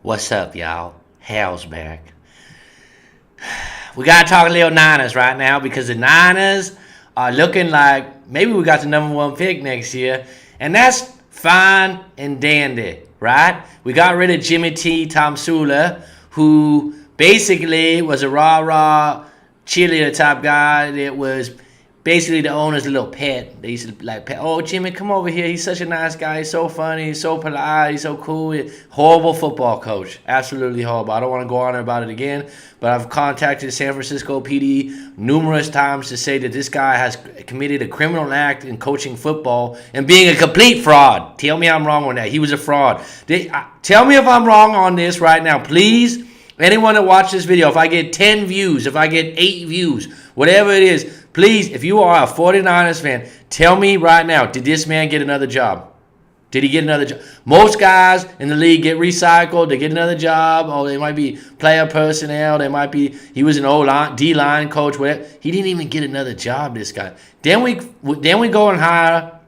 What's up, y'all? Hal's back. We gotta talk a little Niners right now because the Niners are looking like maybe we got the number one pick next year, and that's fine and dandy, right? We got rid of Jimmy T. Tomsula, who basically was a rah-rah cheerleader type guy that was basically the owner's little pet. They used to like, oh, Jimmy, come over here. He's such a nice guy. He's so funny. He's so polite. He's so cool. Horrible football coach. Absolutely horrible. I don't want to go on about it again, but I've contacted San Francisco PD numerous times to say that this guy has committed a criminal act in coaching football and being a complete fraud. Tell me I'm wrong on that. He was a fraud. Tell me if I'm wrong on this right now, please. Anyone that watched this video, if I get 10 views, if I get 8 views, whatever it is, please, if you are a 49ers fan, tell me right now, did this man get another job? Did he get another job? Most guys in the league get recycled. They get another job. Oh, they might be player personnel. They might be, he was an old D-line coach, whatever. He didn't even get another job, this guy. Then we go and hire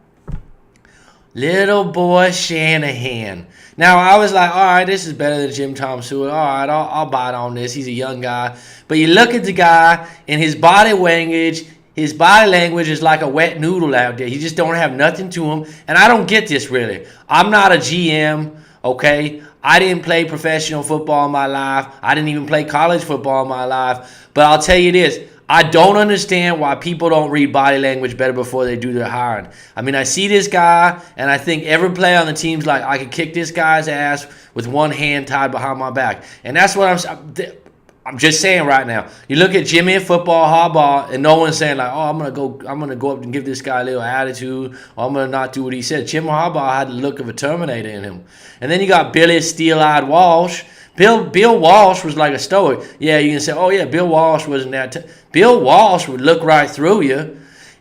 little boy Shannahan. Now, I was like, all right, this is better than Jim Tomsula. All right, I'll bite on this. He's a young guy. But you look at the guy and his body language is like a wet noodle out there. He just don't have nothing to him. And I don't get this, really. I'm not a GM, okay? I didn't play professional football in my life. I didn't even play college football in my life. But I'll tell you this. I don't understand why people don't read body language better before they do their hiring. I mean, I see this guy, and I think every player on the team's like, I could kick this guy's ass with one hand tied behind my back. And that's what I'm just saying right now. You look at Jimmy football, hardball, and no one's saying like, oh, I'm gonna go up and give this guy a little attitude, or I'm gonna not do what he said. Jim Harbaugh had the look of a Terminator in him. And then you got Billy Steel-Eyed Walsh. Bill Walsh was like a stoic. Yeah, you can say, oh yeah, Bill Walsh wasn't that. Bill Walsh would look right through you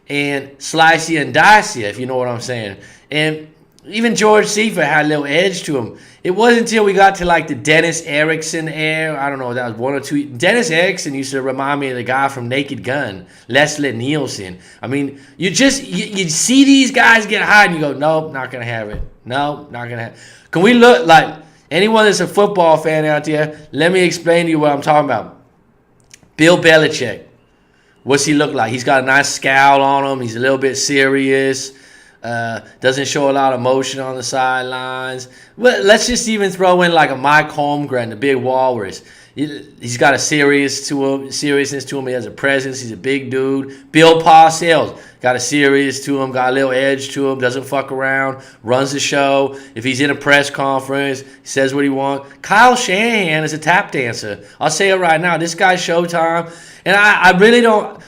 and slice you and dice you, if you know what I'm saying. And even George Seifert had a little edge to him. It wasn't until we got to like the Dennis Erickson era. I don't know, that was 1 or 2. Dennis Erickson used to remind me of the guy from Naked Gun, Leslie Nielsen. I mean, you see these guys get high and you go, nope, not gonna have it. No, not gonna have it. Can we look like anyone that's a football fan out there? Let me explain to you what I'm talking about. Bill Belichick. What's he look like? He's got a nice scowl on him. He's a little bit serious. Doesn't show a lot of emotion on the sidelines. Well, let's just even throw in like a Mike Holmgren, the big walrus. He's got a seriousness to him. He has a presence. He's a big dude. Bill Parcells got a serious to him, got a little edge to him, doesn't fuck around, runs the show. If he's in a press conference, he says what he wants. Kyle Shanahan is a tap dancer. I'll say it right now. This guy's Showtime. And I really don't.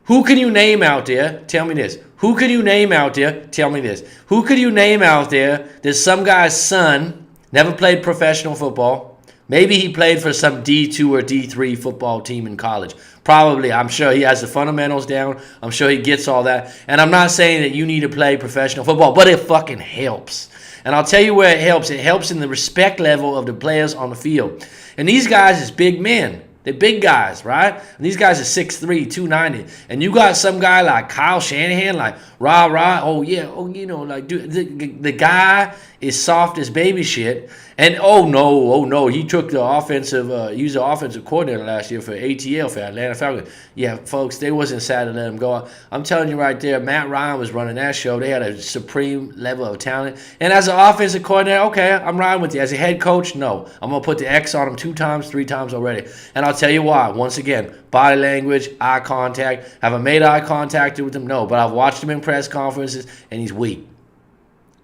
Who can you name out there? Tell me this. Who could you name out there? Tell me this. Who could you name out there that some guy's son never played professional football? Maybe he played for some D2 or D3 football team in college. Probably. I'm sure he has the fundamentals down. I'm sure he gets all that. And I'm not saying that you need to play professional football, but it fucking helps. And I'll tell you where it helps. It helps in the respect level of the players on the field. And these guys is big men. They're big guys, right? And these guys are 6'3", 290. And you got some guy like Kyle Shanahan, like, rah, oh, yeah, oh, you know, like, dude, the guy is soft as baby shit. And, oh, no, he took the he was the offensive coordinator last year for ATL, for Atlanta Falcons. Yeah, folks, they wasn't sad to let him go. I'm telling you right there, Matt Ryan was running that show. They had a supreme level of talent. And as an offensive coordinator, okay, I'm riding with you. As a head coach, no. I'm going to put the X on him 2 times, 3 times already. And I'll tell you why. Once again, body language, eye contact. Have I made eye contact with him? No. But I've watched him in press conferences, and he's weak.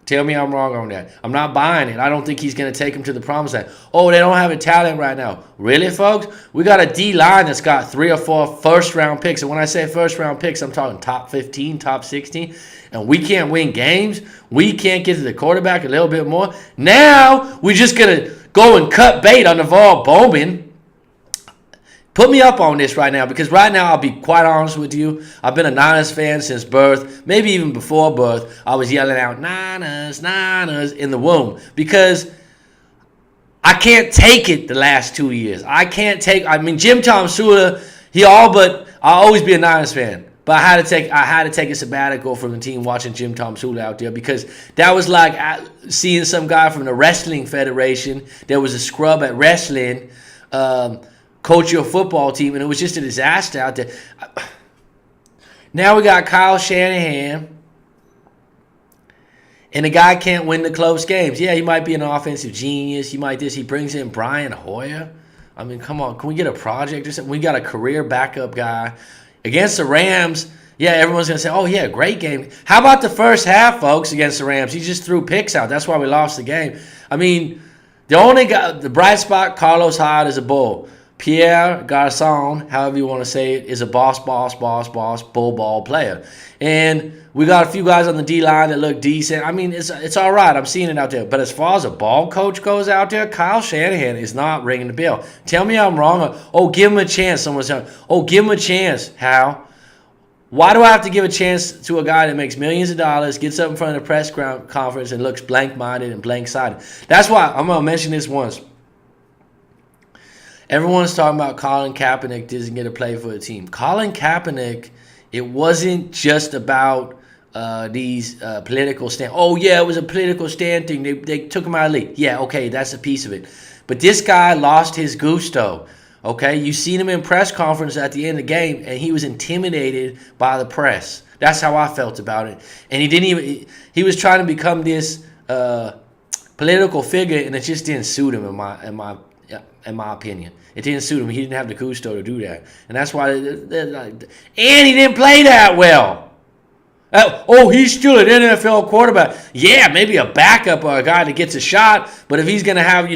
Tell me I'm wrong on that. I'm not buying it. I don't think he's going to take him to the promised land. Oh, they don't have a talent right now. Really, folks? We got a D-line that's got 3 or 4 first-round picks. And when I say first-round picks, I'm talking top 15, top 16. And we can't win games. We can't get to the quarterback a little bit more. Now, we're just going to go and cut bait on Navarre Bowman. Put me up on this right now, because right now, I'll be quite honest with you. I've been a Niners fan since birth, maybe even before birth. I was yelling out, Niners, Niners, in the womb, because I can't take it the last 2 years. Jim Tomsula, I'll always be a Niners fan. But I had to take a sabbatical from the team watching Jim Tom Sula out there, because that was like seeing some guy from the Wrestling Federation that was a scrub at wrestling coach your football team, and it was just a disaster out there. Now we got Kyle Shanahan, and the guy can't win the close games. Yeah, he might be an offensive genius. He brings in Brian Hoyer. I mean, come on. Can we get a project or something? We got a career backup guy. Against the Rams, yeah, everyone's going to say, oh, yeah, great game. How about the first half, folks, against the Rams? He just threw picks out. That's why we lost the game. I mean, the bright spot, Carlos Hyde is a bull. Pierre Garçon, however you want to say it, is a boss, bull ball player. And we got a few guys on the D-line that look decent. I mean, it's all right. I'm seeing it out there. But as far as a ball coach goes out there, Kyle Shanahan is not ringing the bell. Tell me I'm wrong. Oh, give him a chance. Someone's saying, oh, give him a chance. How? Why do I have to give a chance to a guy that makes millions of dollars, gets up in front of the press conference, and looks blank-minded and blank-sided? That's why I'm going to mention this once. Everyone's talking about Colin Kaepernick doesn't get to play for a team. Colin Kaepernick, it wasn't just about these political stand. Oh, yeah, it was a political stand thing. They took him out of the league. Yeah, okay, that's a piece of it. But this guy lost his gusto. Okay, you seen him in press conference at the end of the game, and he was intimidated by the press. That's how I felt about it. And he was trying to become this political figure, and it just didn't suit him in my opinion. It didn't suit him. He didn't have the gusto to do that. And that's why and he didn't play that well. Oh, he's still an NFL quarterback. Yeah, maybe a backup or a guy that gets a shot, but if he's going to have,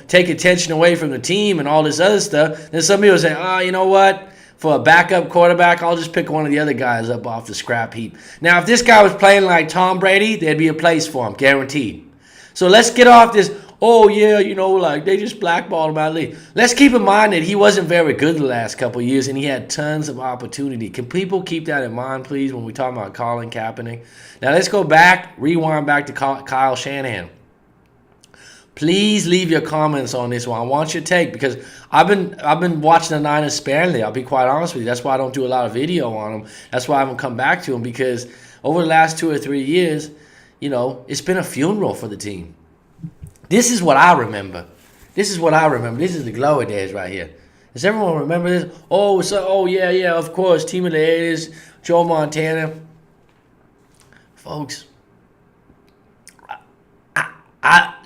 take attention away from the team and all this other stuff, then some people say, oh, you know what? For a backup quarterback, I'll just pick one of the other guys up off the scrap heap. Now, if this guy was playing like Tom Brady, there'd be a place for him, guaranteed. So let's get off this, oh, yeah, like they just blackballed him out of the league. Let's keep in mind that he wasn't very good the last couple of years, and he had tons of opportunity. Can people keep that in mind, please, when we talk about Colin Kaepernick? Now, let's rewind back to Kyle Shanahan. Please leave your comments on this one. I want your take, because I've been watching the Niners sparingly. I'll be quite honest with you. That's why I don't do a lot of video on them. That's why I haven't come back to them, because over the last 2 or 3 years, it's been a funeral for the team. This is what I remember. This is the glory days right here. Does everyone remember this? Oh, yeah, of course. Team of the 80s, Joe Montana. Folks,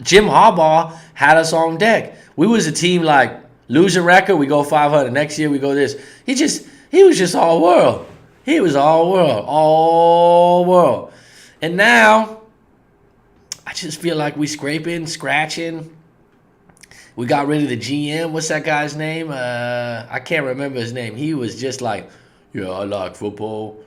Jim Harbaugh had us on deck. We was a team like losing record, we go 500. Next year we go this. He was just all world. He was all world. And now I just feel like we scraping, scratching. We got rid of the GM. What's that guy's name? I can't remember his name. He was just like, yeah, I like football.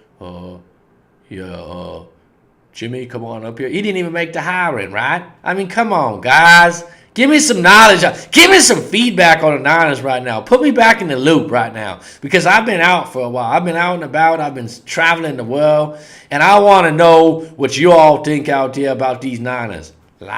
Jimmy, come on up here. He didn't even make the hiring, right? I mean, come on, guys. Give me some knowledge. Give me some feedback on the Niners right now. Put me back in the loop right now, because I've been out for a while. I've been out and about. I've been traveling the world, and I want to know what you all think out there about these Niners. Live.